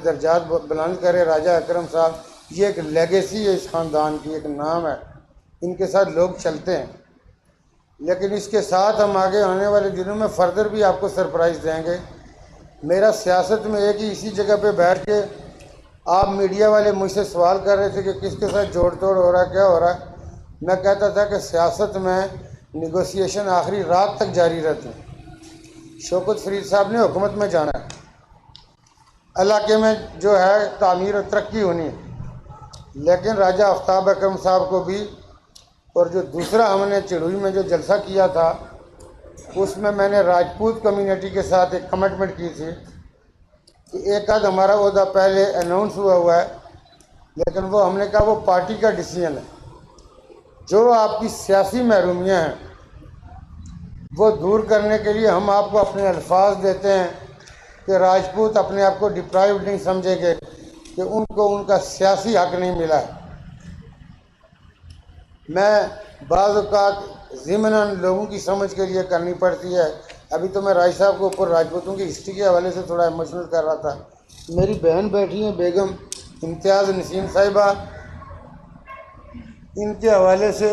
दर्जात बुलंद करे राजा अकरम साहब। ये एक लेगेसी है, इस ख़ानदान की एक नाम है, इनके साथ लोग चलते हैं। लेकिन इसके साथ हम आगे आने वाले दिनों में फर्दर भी आपको सरप्राइज़ देंगे। मेरा सियासत में एक ही इसी जगह पे बैठ के आप मीडिया वाले मुझसे सवाल कर रहे थे कि किसके साथ जोड़ तोड़ हो रहा है, क्या हो रहा है। मैं कहता था कि सियासत में निगोशिएशन आखिरी रात तक जारी रहते हैं। शौकत फरीद साहब ने हुकूमत में जाना है, इलाके में जो है तामीर और तरक्की होनी है, लेकिन राजा आफ्ताब अकरम साहब को भी, और जो दूसरा हमने चिड़ुई में जो जलसा किया था उसमें मैंने राजपूत कम्युनिटी के साथ एक कमिटमेंट की थी कि एक आध हमारा ओहदा पहले अनाउंस हुआ है, लेकिन वो हमने कहा वो पार्टी का डिसीजन है। जो आपकी सियासी महरूमियाँ हैं वो दूर करने के लिए हम आपको अपने अल्फाज देते हैं कि राजपूत अपने आप को डिप्राइव्ड नहीं समझेंगे कि उनको उनका सियासी हक नहीं मिला है। मैं बाज़ औक़ात ज़िमनन लोगों की समझ के लिए करनी पड़ती है। अभी तो मैं राय साहब के ऊपर राजपूतों की हिस्ट्री के हवाले से थोड़ा इमोशनल कर रहा था। मेरी बहन बैठी है बेगम इम्तियाज़ नसीम साहिबा, इनके हवाले से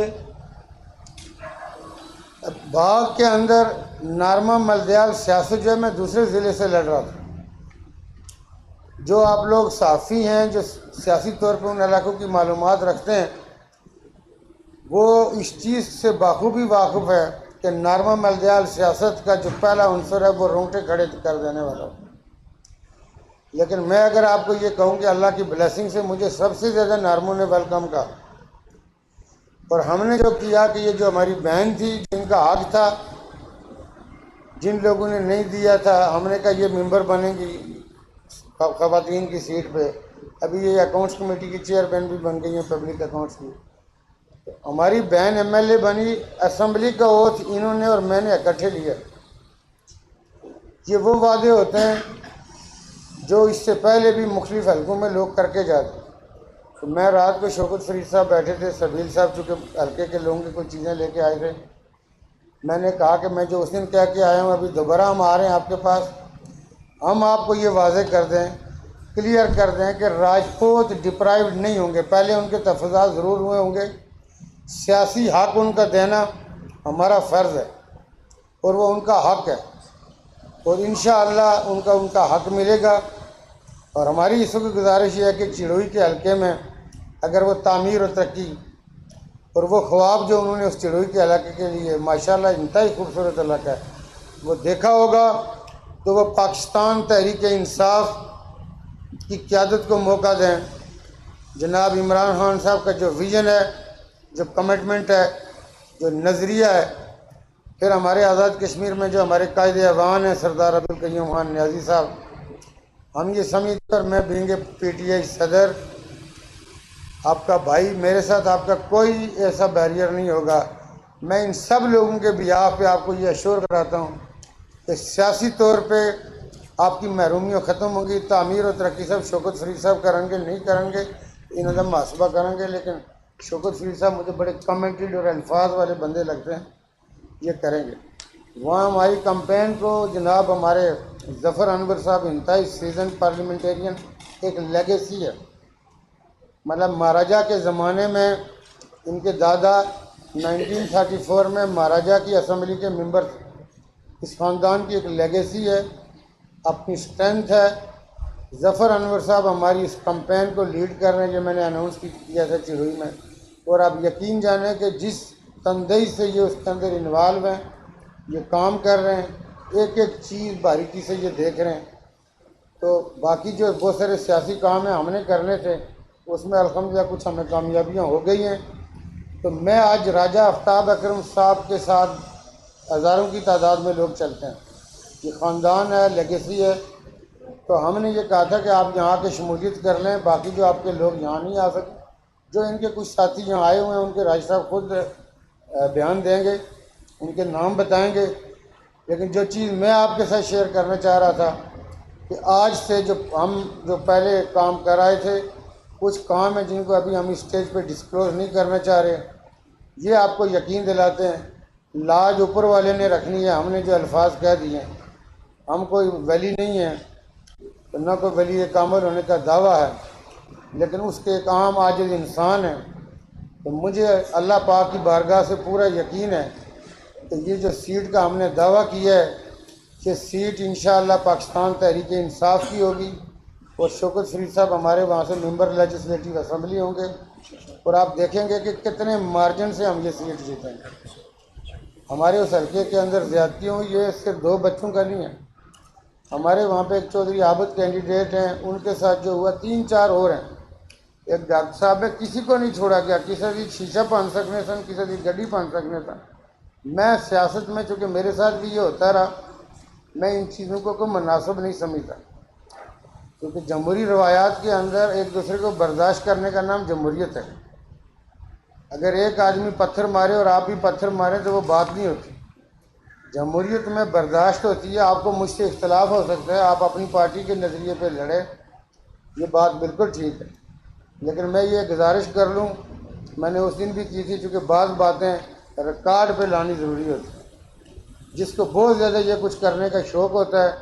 बाग के अंदर नारमा मलदयाल सियासत जो है मैं दूसरे ज़िले से लड़ रहा था। जो आप लोग साफ़ी हैं जो सियासी तौर पर उन इलाकों की मालूमात रखते हैं वो इस चीज़ से बाखूबी वाक़ुफ़ है कि नारमा मलदयाल सियासत का जो पहला उनसर है वो रोंगटे खड़े कर देने वाला हो। लेकिन मैं अगर आपको ये कहूँ कि अल्लाह की ब्लेसिंग से मुझे सबसे ज़्यादा नारमों ने वेलकम कहा, और हमने जो किया कि ये जो हमारी बहन थी जिनका हक था, जिन लोगों ने नहीं दिया था, हमने कहा ये मेंबर बनेंगी ख़वातीन की सीट पे। अभी ये अकाउंट्स कमेटी की चेयरमैन भी बन गई हैं पब्लिक अकाउंट्स की। तो हमारी बहन एमएलए बनी, असम्बली का ओथ इन्होंने और मैंने इकट्ठे लिया। ये वो वादे होते हैं जो इससे पहले भी मुख्तलिफ हल्कों में लोग करके जाते। तो मैं रात को शौकत फरीद साहब बैठे थे, सबील साहब चूँकि हल्के के लोगों की कुछ चीज़ें लेके आए थे, मैंने कहा कि मैं जो उस दिन कह के आया हूँ अभी दोबारा हम आ रहे हैं आपके पास, हम आपको ये वाज़े कर दें, क्लियर कर दें कि राजपूत डिप्राइव्ड नहीं होंगे। पहले उनके तफज़ात ज़रूर हुए होंगे, सियासी हक उनका देना हमारा फ़र्ज़ है और वो उनका हक है, और इंशाअल्लाह उनका हक मिलेगा। और हमारी इस वक्त गुजारिश ये है कि चिड़ुई के हल्के में अगर वो तामीर और तरक्की और वो ख्वाब जो उन्होंने उस चिड़ुई के इलाके के लिए माशाल्लाह इंतहाई खूबसूरत इलाका है वो देखा होगा, तो वो पाकिस्तान तहरीक इंसाफ की क़यादत को मौका दें। जनाब इमरान खान साहब का जो विज़न है, जो कमिटमेंट है, जो नज़रिया है, फिर हमारे आज़ाद कश्मीर में जो हमारे कायदे अवान हैं सरदार अब्दुल कयूम खान नियाज़ी साहब, हम ये समझकर मैं बींगे पीटीआई सदर आपका भाई, मेरे साथ आपका कोई ऐसा बैरियर नहीं होगा। मैं इन सब लोगों के बिहाफ पे आपको ये अश्योर कराता हूँ कि सियासी तौर पे आपकी महरूमियाँ ख़त्म होंगी। तामीर और तरक्की सब शौकत फरीद साहब करेंगे, नहीं करेंगे इन्होंने मुहासबा करेंगे, लेकिन शौकत फरीद साहब मुझे बड़े कमेंटेड और अल्फाज वाले बंदे लगते हैं, ये करेंगे। वहाँ हमारी कंपेन को जनाब हमारे ज़फ़र अनवर साहब इंतहाई सीजन पार्लियामेंटेरियन, एक लेगेसी है, मतलब महाराजा के ज़माने में इनके दादा 1934 में महाराजा की असम्बली के मेंबर थे। इस ख़ानदान की एक लेगेसी है, अपनी स्ट्रेंथ है। ज़फ़र अनवर साहब हमारी इस कंपेन को लीड कर रहे हैं जो मैंने अनाउंस किया था चिड़ुई में, और आप यकीन जानें कि जिस तंदई से ये उसके अंदर इन्वॉल्व हैं, ये काम कर रहे हैं, एक एक चीज़ बारीकी से ये देख रहे हैं। तो बाकी जो बहुत सारे सियासी काम हैं हमने करने थे, उसमें अल्हम्दुलिल्लाह कुछ हमें कामयाबियाँ हो गई हैं। तो मैं आज राजा आफ्ताब अकरम साहब के साथ हज़ारों की तादाद में लोग चलते हैं, ये ख़ानदान है, लेगेसी है। तो हमने ये कहा था कि आप यहाँ के शमूलियत कर लें, बाकी जो आपके लोग यहाँ नहीं आ सकते, जो इनके कुछ साथी यहाँ आए हुए हैं उनके राज साहब खुद बयान देंगे, उनके नाम बताएंगे। लेकिन जो चीज़ मैं आपके साथ शेयर करना चाह रहा था कि आज से जो पहले काम कर आए थे, कुछ काम है जिनको अभी हम इस स्टेज पे डिस्क्लोज नहीं करना चाह रहे। ये आपको यकीन दिलाते हैं लाज ऊपर वाले ने रखनी है, हमने जो अल्फाज कह दिए हैं, हम कोई वली नहीं है। तो न कोई वली कामिल होने का दावा है, लेकिन उसके एक आम आजिज़ इंसान है। तो मुझे अल्लाह पाक की बारगाह से पूरा यकीन है कि ये जो सीट का हमने दावा किया है कि सीट इंशाअल्लाह पाकिस्तान तहरीक इंसाफ की होगी और शौकत फरीद साहब हमारे वहाँ से मेंबर लेजिस्लेटिव असम्बली होंगे और आप देखेंगे कि कितने मार्जिन से हम ये सीट जीतेंगे। हमारे उस हल्के के अंदर ज़्यादती हुई, ये सिर्फ 2 बच्चों का नहीं है। हमारे वहाँ पे एक चौधरी आबद कैंडिडेट हैं, उनके साथ जो हुआ 3-4 और हैं। एक डॉक्टर साहब है, किसी को नहीं छोड़ा गया, किसी की शीशा पान सकने सन, किसी की गड्डी पान सकने सन। मैं सियासत में, चूँकि मेरे साथ भी ये होता रहा, मैं इन चीज़ों को कोई मुनासिब नहीं समझता, क्योंकि जमहूरी रवायात के अंदर एक दूसरे को बर्दाश्त करने का नाम जमहूरियत है। अगर एक आदमी पत्थर मारे और आप भी पत्थर मारें तो वो बात नहीं होती। जमहूरियत में बर्दाश्त होती है। आपको मुझसे इख्तलाफ हो सकता है, आप अपनी पार्टी के नज़रिए पे लड़े, ये बात बिल्कुल ठीक है, लेकिन मैं ये गुजारिश कर लूँ, मैंने उस दिन भी की थी, चूँकि बाज़ बातें रिकॉर्ड पे लानी ज़रूरी होती है। जिसको बहुत ज़्यादा ये कुछ करने का शौक़ होता है,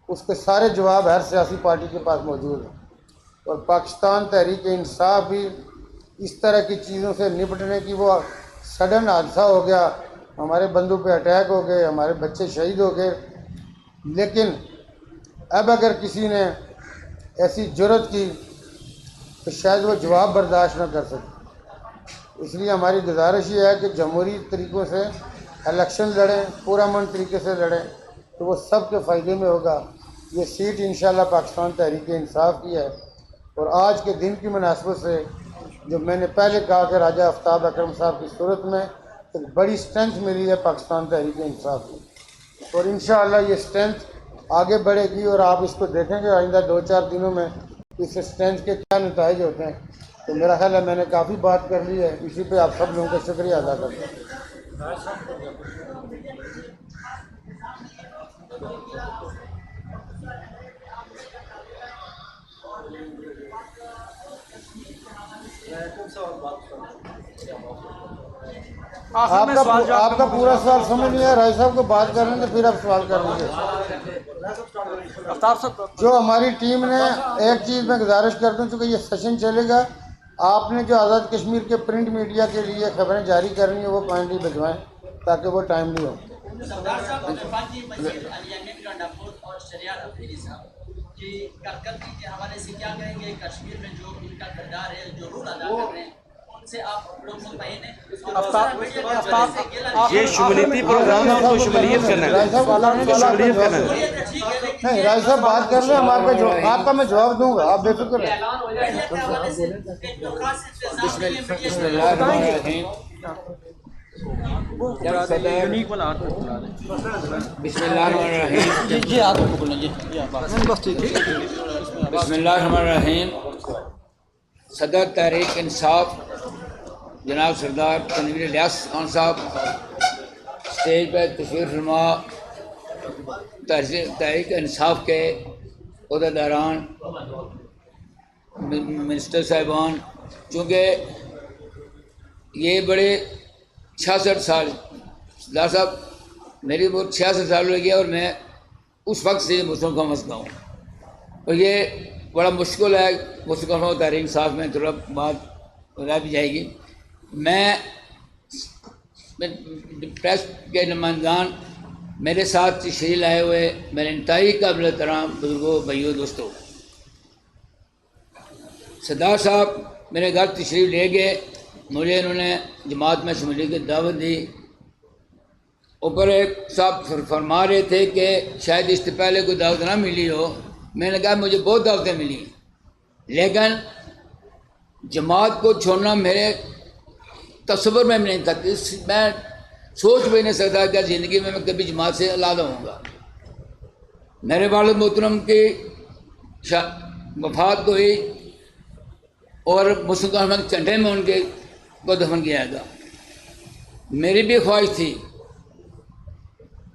उसके सारे जवाब हर सियासी पार्टी के पास मौजूद हैं। और पाकिस्तान तहरीक इंसाफ भी इस तरह की चीज़ों से निपटने की, वो सडन हादसा हो गया, हमारे बंदों पे अटैक हो गए, हमारे बच्चे शहीद हो गए, लेकिन अब अगर किसी ने ऐसी जुर्रत की तो शायद वो जवाब बर्दाश्त न कर सके। इसलिए हमारी गुजारिश ये है कि जमहूरी तरीक़ों से इलेक्शन लड़ें, पुरअमन तरीके से लड़ें, तो वो सब के फ़ायदे में होगा। ये सीट इंशाअल्लाह पाकिस्तान तहरीक इंसाफ की है। और आज के दिन की मुनासबत से जो मैंने पहले कहा कि राजा आफ्ताब अकरम साहब की सूरत में एक बड़ी स्ट्रेंथ मिली है पाकिस्तान तहरीक इंसाफ की, और इंशाअल्लाह ये स्ट्रेंथ आगे बढ़ेगी। और आप इसको देखेंगे आइंदा 2-4 दिनों में इस स्ट्रेंथ के क्या नतीजे होते हैं। तो मेरा ख्याल है मैंने काफ़ी बात कर ली है, इसी पे आप सब लोगों का शुक्रिया अदा करता हूँ। आपका पूरा सवाल समझ नहीं आया, राय साहब को बात कर रहे हैं तो फिर आप सवाल कर लीजिए। जो हमारी टीम ने, एक चीज़ मैं गुजारिश करता हूँ, चूँकि ये सेशन चलेगा, आपने जो आज़ाद कश्मीर के प्रिंट मीडिया के लिए खबरें जारी करनी है वो काइंडली भिजवाएं ताकि वो टाइमली हो। कि कारकर्दगी के हवाले से क्या कहेंगे, कश्मीर में जो इनका किरदार है, जो रोल अदा कर रहे हैं, उनसे आप लोग मुतमईन हैं? ये शुमूलियती प्रोग्राम है, उनको शुमूलियत करना है। नहीं, राय साहब बात कर रहे हैं, हम आपका मैं जवाब दूंगा, आप बेफिक्र रहें। बिस्मिल्लाहिर्रहमानिर्रहीम। सदर तहरीक इंसाफ जनाब सरदार तनवीर इलियास खान साहब स्टेज पर तशरीफ़ फरमा, तहरीक इंसाफ के अहदेदारान, मिनिस्टर साहिबान, चूँकि ये बड़े 66 साल, सरदार साहब मेरी वो 66 साल हो गया और मैं उस वक्त से मुस्लिम का मसला हूँ, और ये बड़ा मुश्किल है। मुस्लिम तहरीक इंसाफ में थोड़ा बात रह भी जाएगी। मैं प्रेस के नुमाइंदान मेरे साथ तशरीफ़ लाए हुए मेरे इंतहाई काबिल एहतराम बुजुर्गों, भाइयों, दोस्तों, सरदार साहब मेरे घर तशरीफ़ ले गए, मुझे इन्होंने जमात में शमूलियत की दावत दी। ऊपर एक साहब फरमा रहे थे कि शायद इससे पहले कोई दावत ना मिली हो। मैंने कहा मुझे बहुत दावतें मिली, लेकिन जमात को छोड़ना मेरे तस्वर में नहीं था। मैं सोच भी नहीं सकता कि ज़िंदगी में मैं कभी जमात से अलग होऊंगा। मेरे वालिद मोहतरम की वफात हुई और मुस्लिम के झंडे में उनके को दफन किया गया। मेरी भी ख्वाहिश थी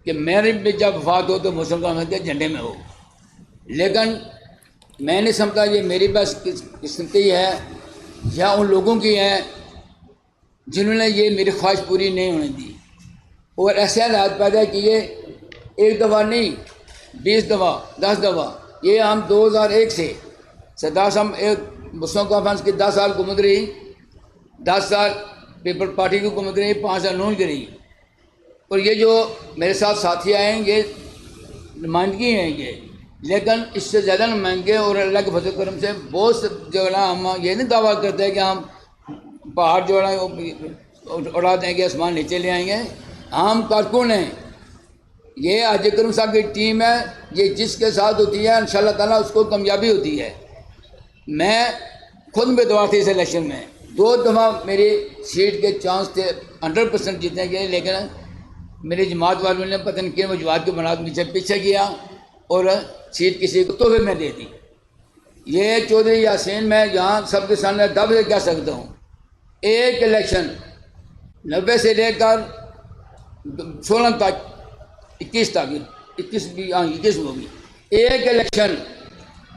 कि मेरी भी जब वफात हो तो मुस्लिम के झंडे में हो, लेकिन मैं नहीं समझता ये मेरी बस किस्मती है या उन लोगों की है जिन्होंने ये मेरी ख्वाहिश पूरी नहीं होने दी और ऐसे हालात पैदा किए, एक दफ़ा नहीं 20 दफ़ा 10 दफ़ा ये हम 2001 से सरदार साहब एक मुस्लिम कॉन्फ्रेंस की 10 साल हुकूमत रही, 10 साल पीपल पार्टी की हुकूमत रही, 5 साल नून की रही। और ये जो मेरे साथ साथी आए हैं ये नुमाइंदगी हैं ये, लेकिन इससे ज़्यादा नुमाइंदगी और अल्लाह के फजल करम से बहुत से जो है ना हम ये नहीं दावा करते हैं कि हम पहाड़ जो है ना उड़ा देंगे, आसमान नीचे ले आएंगे। हम कारकुन हैं। ये हाजी करीम साहब की टीम है, ये जिसके साथ होती है इंशाअल्लाह ताला उसको कामयाबी होती है। मैं खुद उम्मीदवार थी इस इलेक्शन में, 2 दफ़ा मेरी सीट के चांस थे 100% जीतने के, लेकिन मेरी जमात वालों ने पता नहीं किन वजूहत के बुनियाद नीचे पीछे किया और सीट किसी को तोहफे में दे दी। ये चौधरी यासीन मैं यहाँ सबके सामने दब से कह सकता हूँ, एक इलेक्शन 90 से लेकर 16 तक 21 तक 21 होगी, एक इलेक्शन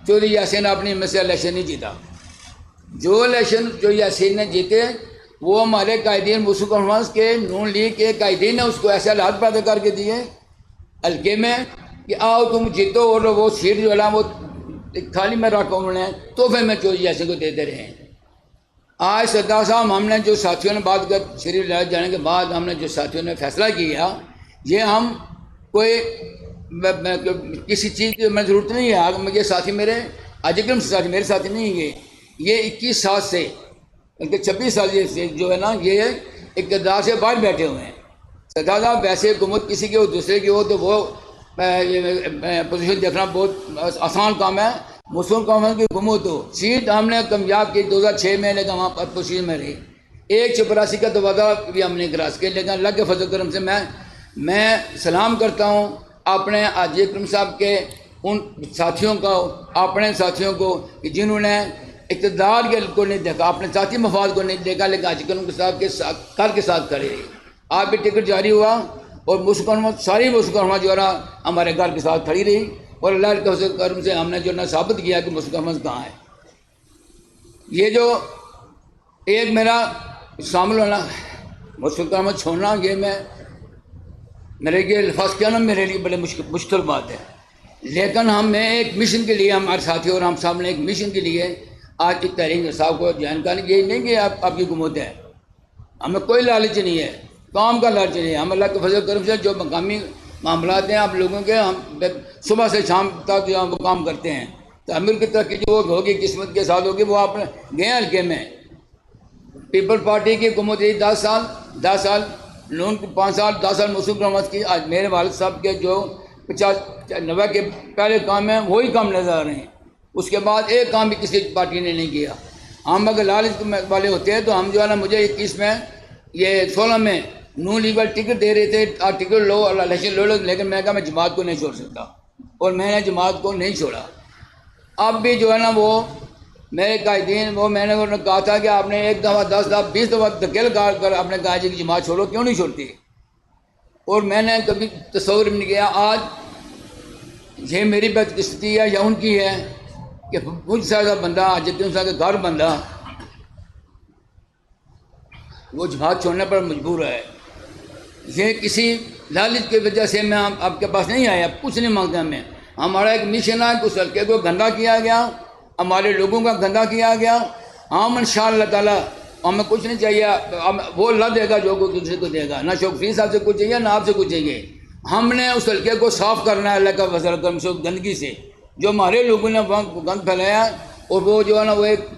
चौधरी यासीन अपनी हिम्मत से इलेक्शन नहीं जीता। जो इलेक्शन जो यासीन ने जीते वो हमारे कायदीन मुस्लिम कॉन्फ्रेंस के नून लीग के कायदीन ने उसको ऐसे हालात पैदा करके दिए हल्के में कि आओ तुम जीतो और वो सीट जो है वो खाली में रखा उन्होंने तोहफे में चौधरी यासीन को देते रहे। आज सरदार साहब हमने जो साथियों ने बात कर शरीफ लाल जाने के बाद हमने जो साथियों ने फैसला किया, ये हम कोई किसी चीज़ की हमें ज़रूरत नहीं है। ये साथी मेरे अजक्रम साथी मेरे साथी नहीं है, ये 21 साल से बल्कि 26 साल से जो है ना ये इक़्तिदार से बाहर बैठे हुए हैं। सरदार साहब वैसे हुकूमत किसी की हो दूसरे की हो तो वो पोजीशन देखना बहुत आसान काम है। मुस्लिम कौम की हुकूमत हो, सीट हमने कामयाब की 2006 में, लेकिन वहाँ पर पोजीशन में रही। 184 का दरवाज़ा भी हमने क्रॉस किया, लेकिन अल्लाह के फजल करम से मैं सलाम करता हूँ अपने हाजी अकरम साहब के उन साथियों को, अपने साथियों को कि जिन्होंने इक़्तिदार को नहीं देखा, अपने साथी मफाद को नहीं देखा, लेकिन हाजी अकरम साहब के साथ कर के साथ खड़े रहे। आप भी टिकट जारी हुआ और मुस्लिम सारी मुस्लिम जो है ना हमारे घर के साथ खड़ी रही और अल्लाह के फजल करम से हमने जो ना साबित किया कि मुस्लिम कहाँ है। ये जो एक मेरा शामिल होना मुस्लिम छोड़ना, ये मेरे लिए लफाज क्या ना मेरे लिए बड़े मुश्किल बात है, लेकिन मैं एक मिशन के लिए हमारे साथी और हम सामने एक मिशन के लिए आज की तहरीक साहब को ज्वाइन करने ये नहीं कि आपकी हुकूमत है, हमें कोई लालच नहीं है, काम का लालच नहीं है। हम अल्लाह के फजल करम से जो मकामी मामलात हैं आप लोगों के, हम सुबह से शाम तक जो हम काम करते हैं, तो अमीर की तरक्की जो होगी किस्मत के साथ होगी वो आप गए हल्के में। पीपल पार्टी की हुकूमत रही 10 साल नून की 5 साल, 10 साल मुस्लिम हुकूमत की। आज मेरे वालिद साहब के जो 50-90 के पहले काम हैं वही काम नजर आ रहे हैं, उसके बाद एक काम भी किसी पार्टी ने नहीं किया। हम अगर लालच वाले होते हैं तो हम जो है ना, मुझे 21 में ये 16 में नून लीग वाले टिकट दे रहे थे, टिकट लो इलेक्शन लो, लेकिन मैं कहा मैं जमात को नहीं छोड़ सकता और मैंने जमात को नहीं छोड़ा। अब भी जो है ना वो मेरे कायदीन वो मैंने उन्होंने कहा था कि आपने 1 दफ़ा 10 दफ़ा 20 दफ़ा धकेल कर आपने कहा जी कि जमात छोड़ो, क्यों नहीं छोड़ती, और मैंने कभी तस्वर नहीं किया। आज ये मेरी बदकिस्मती है या उनकी है कि मुझ सा बंदा जितने सा घर बंदा वो जमात छोड़ने पर मजबूर है। ये किसी लालच की वजह से मैं आपके पास नहीं आया, कुछ नहीं मांगता मैं। हमारा एक मिशन है, कुछ हल्के को गंदा किया गया, हमारे लोगों का गंदा किया गया। हम इंशाअल्लाह ताला हमें कुछ नहीं चाहिए, वो अल्लाह देगा जो कोई दूसरे को देगा, ना शौकफी साहब से कुछ चाहिए ना आपसे कुछ चाहिए। हमने उस हल्के को साफ़ करना है अल्लाह का फजल करम से गंदगी से, जो हमारे लोगों ने गंद फैलाया। और वो जो है ना वो एक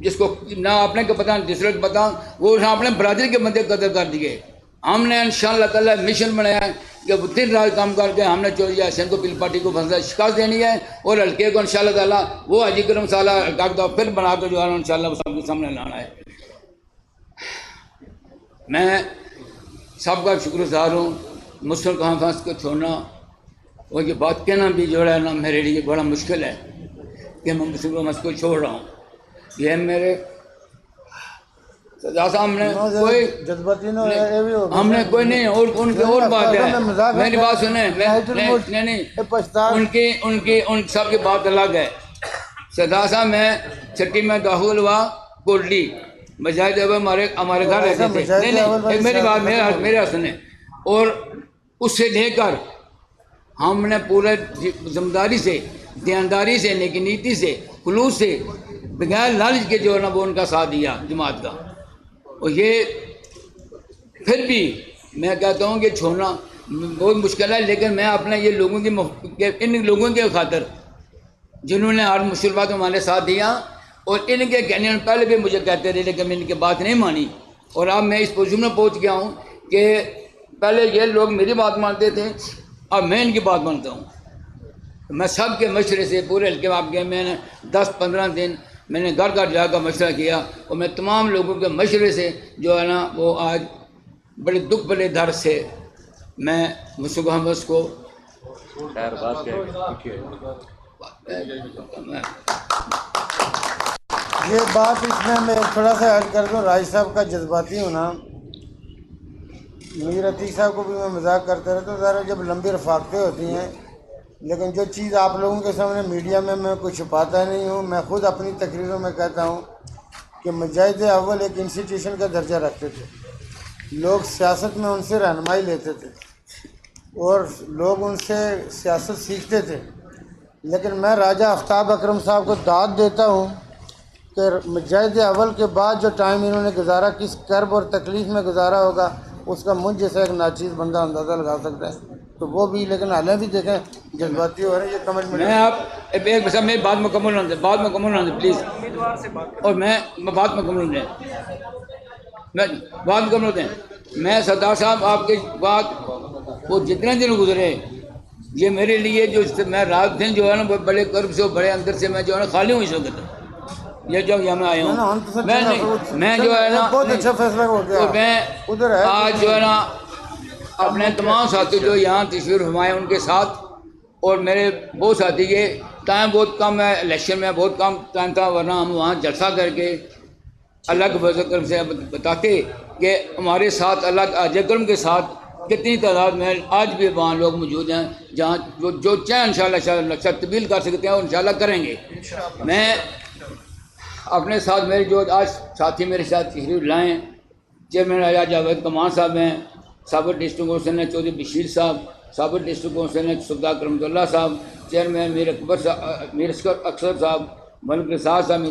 जिसको ना अपने को पता दूसरे को पता, वो अपने बरादरी के बंदे कदर कर दिए। हमने इंशाअल्लाह ताला मिशन बनाया है कि दिन रात काम करके हमने चौधरी यासीन को पीपल पार्टी को फैसला शिकायत देनी है और हल्के को इंशाअल्लाह ताला वो हाजी करम साला हल्का फिर बना कर जो है इंशाअल्लाह सबके सामने लाना है। मैं सबका शुक्रगुजार हूँ। मुस्लिम कॉन्फ्रेंस को छोड़ना और ये बात कहना भी जो है ना मेरे लिए बड़ा मुश्किल है कि मैं मुस्लिम कॉन्फ्रेंस को छोड़ रहा हूँ। ये मेरे सामने कोई जज्बाती हमने कोई नहीं, और उनकी और बात है, मेरी बात सुने, नहीं उन सब की बात अलग है। सरदार साहब मैं छठी में दाखिल हुआ कोटली मजाहिद हमारे घर रहते थे, नहीं मेरी बात मेरे सुने, और उससे लेकर हमने पूरे जिम्मेदारी से ईमानदारी से, नेकी नीति से, खुलूस से, बगैर लालच के जो है ना वो उनका साथ दिया जमात का। और ये फिर भी मैं कहता हूँ कि छोड़ना बहुत मुश्किल है, लेकिन मैं अपना ये लोगों की इन लोगों के खातिर जिन्होंने हर मुश्किल बात में हमारे साथ दिया, और इनके कहने में पहले भी मुझे कहते रहे लेकिन मैंने इनकी बात नहीं मानी, और अब मैं इस पोजीशन में पहुँच गया हूँ कि पहले ये लोग मेरी बात मानते थे, अब मैं इनकी बात मानता हूँ। मैं सब के मशवरे से पूरे हल्के में आपके मैंने 10-15 दिन मैंने घर घर जाकर मशवरा किया, और मैं तमाम लोगों के मशवरे से जो है ना वो आज बड़े दुख बड़े दर्द से मैं मुस्तफा अहमद को ये बात इसमें मैं थोड़ा सा ऐड कर दूँ, राज साहब का जज्बाती होना। मीर अतीक साहब को भी मैं मजाक करते रहता हूँ, ज़रा जब लंबी रफाकतें होती हैं, लेकिन जो चीज़ आप लोगों के सामने मीडिया में मैं कुछ छुपाता नहीं हूँ। मैं खुद अपनी तकरीरों में कहता हूँ कि मुजाहिद अव्वल एक इंस्टीट्यूशन का दर्जा रखते थे, लोग सियासत में उनसे रहनुमाई लेते थे और लोग उनसे सियासत सीखते थे। लेकिन मैं राजा आफ्ताब अकरम साहब को दाद देता हूँ कि मुजाहिद अव्वल के बाद जो टाइम इन्होंने गुजारा, किस कर्ब और तकलीफ़ में गुजारा होगा, उसका मुझ जैसा एक नाचीज़ बंदा अंदाज़ा लगा सकता है। तो वो भी, लेकिन हालें भी देखें जज्बाती हो रहे हैं ये कमेंट में। मैं आप एक बस मेरी बात मुकम्मल होने प्लीज़, और मैं बात मुकम्मल होने मैं बात मुकम्मल होते हैं। मैं सरदार साहब आपके बाद वो जितने दिन गुजरे, ये मेरे लिए जो मैं रात दिन जो है ना बड़े कर्ब से, बड़े अंदर से मैं जो है ना खाली हूँ इस वक्त। ये जो यहाँ मैं आया हूँ, मैं जो है ना बहुत अच्छा फैसला हो गया। तो मैं उधर आज जो है ना अपने तमाम साथी जो यहाँ तशरीफ फरमाए उनके साथ, और मेरे बहुत साथी के टाइम बहुत कम है, इलेक्शन में बहुत कम टाइम था, वरना हम वहाँ जलसा करके अलग वज़कर से बताते कि हमारे साथ अलग अजयक्रम के साथ कितनी तादाद में आज भी वहाँ लोग मौजूद हैं, जहाँ जो चाहे इंशाल्लाह तब्दील कर सकते हैं और इंशाल्लाह करेंगे। मैं अपने साथ मेरे जो आज साथी मेरे साथ तशरीफ लाएँ, चेयरमैन राजा जावेद कमान साहब हैं, साबिक़ डिस्ट्रिक्ट कौंसिल हैं चौधरी बशीर साहब, साबिक़ डिस्ट्रिक्ट कौंसिल हैं सरदार करमतुल्लाह साहब, चेयरमैन मीर अख्तर साहब, मलिक रिसाज साहब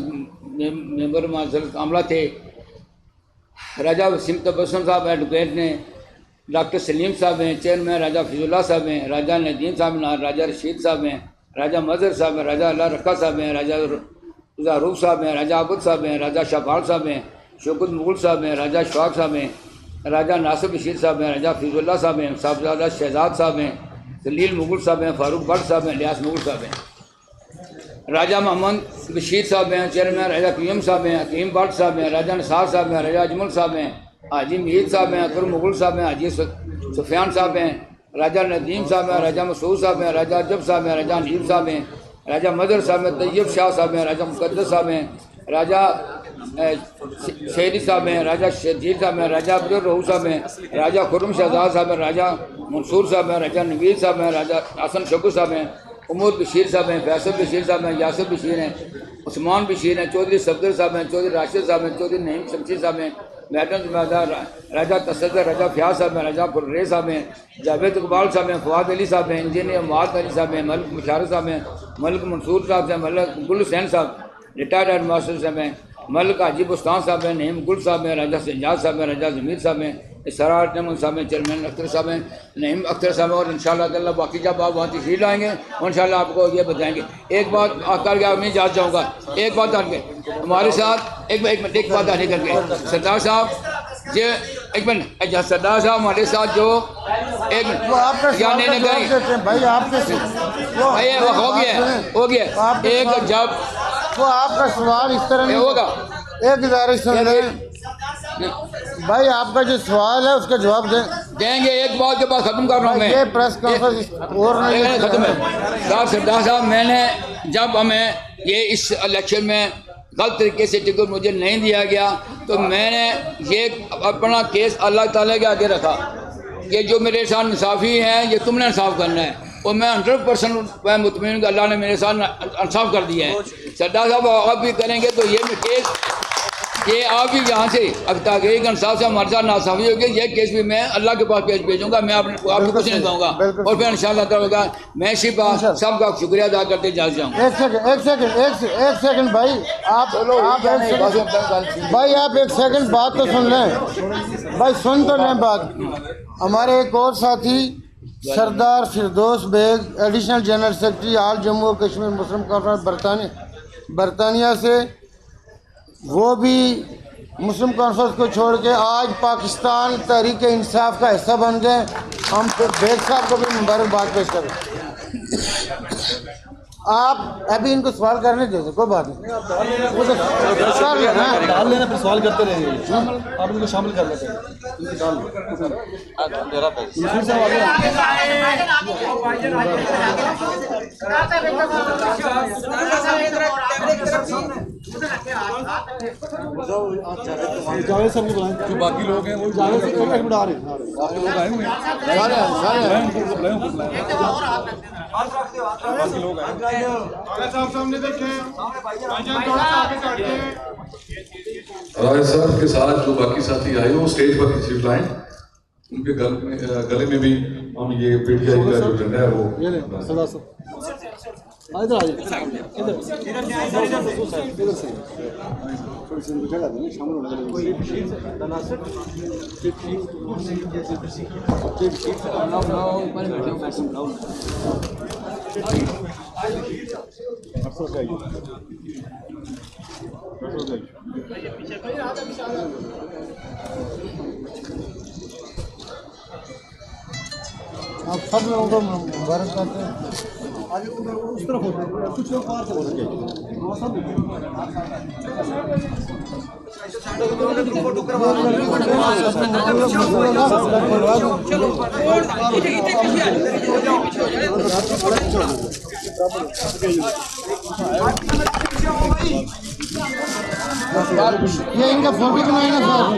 मेंबर माजरत आमला थे, राजा वसीम तबस्सुम साहब एडवोकेट ने, डॉक्टर सलीम साहब हैं, चेयरमैन राजा फिजुल्ला साहब हैं, राजा नदीम साहब हैं, राजा रशीद साहब हैं, राजा मजहर साहब हैं, राजा अल्लाह रखा साहब हैं, राजा रूफ साहब हैं, राजा आबुद साहब हैं, राजा शाफाल साहब हैं, शौकत मुगल साहब हैं, राजा शवाक साहब हैं, राजा नासिर बशीर साहब हैं, राजा फिजुल्ला साहब हैं, साहबजादा शहजाद साहब हैं, जलील मुगल साहब हैं, फारूक भट्ट साहब हैं, लियास मुगल साहब हैं, राजा मोहम्मद बशीर साहब हैं, चेयरमैन राजा क्यूम साहब हैं, हकीम भट्ट साहब हैं, राजा निसार साहब हैं, राजा अजमल साहब हैं, हाजी मीर साहब हैं, अकरम मुगल साहब हैं, हाजी सुफियान साहब हैं, राजा नदीम साहब हैं, राजा मसूद साहब हैं, राजा अजब साहब हैं, राजा नजीब साहब हैं, राजा मदर साहब हैं, तैयब शाह साहब हैं, राजा मुकद्दस साहब हैं, राजा शेरी साहब हैं, राजा शजीर साहब हैं, राजा अब्दुल रहू साहब हैं, राजा खुर्रम शहजाद साहब हैं, राजा मंसूर साहब हैं, राजा नवीद साहब हैं, राजा हसन शगु साहब हैं, उमर बशीर साहब हैं, फैसल बशीर साहब हैं, यासर बशीर हैं, उस्मान बशीर हैं, चौधरी सफदर साहब हैं, चौधरी राशिद साहब हैं, चौधरी नईम शमशी साहब हैं, मैडम जमादार राजा तसद्दर राजा फ्याज साहब हैं, राजा खुर्रे साहब हैं, जावेद इकबाल साहब हैं, फवाद अली साहब हैं, इंजीनियर मुआद अली साहब हैं, मलिक मुशारफ साहब हैं, मलिक मंसूर साहब हैं, मलिक गुल हुसैन साहब रिटायर्ड हेड मास्टर साहब हैं, मलिक हाजी बुस्तान साहब हैं, नईम गुल साहब हैं, राजा सज्जाद साहब हैं, राजा जमीर साहब हैं, इसरार नमन साहब हैं, चेयरमैन अख्तर साहब हैं, नईम अख्तर साहब हैं, और इंशाल्लाह ताला बाकी जब आप वहाँ तशरीफ लाएंगे और इंशाल्लाह आपको ये बताएंगे। एक बात करके आप नहीं जा जाऊँगा, एक बात करके हमारे साथ एक बात आने करके सरदार साहब ये एक मिनट, सरदार साहब हमारे साथ जो एक मिनट भाई आपके हो गया एक जब वो आपका सवाल इस तरह नहीं होगा, एक गुजारिश सुन लें भाई, आपका जो सवाल है उसका जवाब देंगे। एक बात के बाद खत्म कर रहा हूँ मैं, ये प्रेस कॉन्फ्रेंस और नहीं खत्म है। सरदार साहब मैंने जब हमें ये इस इलेक्शन में गलत तरीके से टिकट मुझे नहीं दिया गया तो मैंने ये अपना केस अल्लाह ताला के आगे रखा कि जो मेरे साथ इंसाफ़ी हैं ये तुमने इंसाफ करना है, और मैं 100% मैं मुतमिन कि अल्लाह ने मेरे साथ इंसाफ कर दिया है। सरदार साहब आप भी करेंगे तो ये केस कि आप भी यहाँ से अब तहकीक इंसाफ से हमारे साथ नासाफी होगी, ये केस भी मैं अल्लाह के पास भेजूंगा, मैं आपको कुछ नहीं दूंगा। और फिर इंशाअल्लाह ताला मैं शिफा सबका शुक्रिया अदा करते जा जाऊँगा। एक सेकंड भाई, आप एक सेकंड बात तो सुन लें भाई, सुन तो लें बात। हमारे एक और साथी सरदार फिरदौस बेग, एडिशनल जनरल सेक्रेटरी आल जम्मू और कश्मीर मुस्लिम कॉन्फ्रेंस बरतानिया से, वो भी मुस्लिम कॉन्फ्रेंस को छोड़ के आज पाकिस्तान तहरीक इंसाफ का हिस्सा बन गए। हम फिर बेग साहब को भी मुबारकबाद पेश करें। आप अभी इनको सवाल करने दे कोई बात नहीं, वो तो कर लेना, डाल लेना, फिर सवाल करते रहेंगे। आप इनको शामिल कर लेते हैं। जावेद साहब को बुलाएं, जो बाकी लोग हैं वो जावेद से एक मिनट आ रहे हैं, बाकी लोग आए हुए हैं, बाकी लोग आए। राय साहब के साथ जो बाकी साथी आए वो स्टेज पर तशरीफ लाएं, उनके गले में भी हम ये पीटीआई का जो झंडा है वो सरदार साहब इधर आ जाइए, इधर से थोड़ी सी जगह दें, शामिल होने के आप सब लोगों को मुबारक करते हैं। आगे उधर उस तरफ होते हैं, कुछ लोग बाहर से हो सके। ये इनका फोटो बनाएगा सर।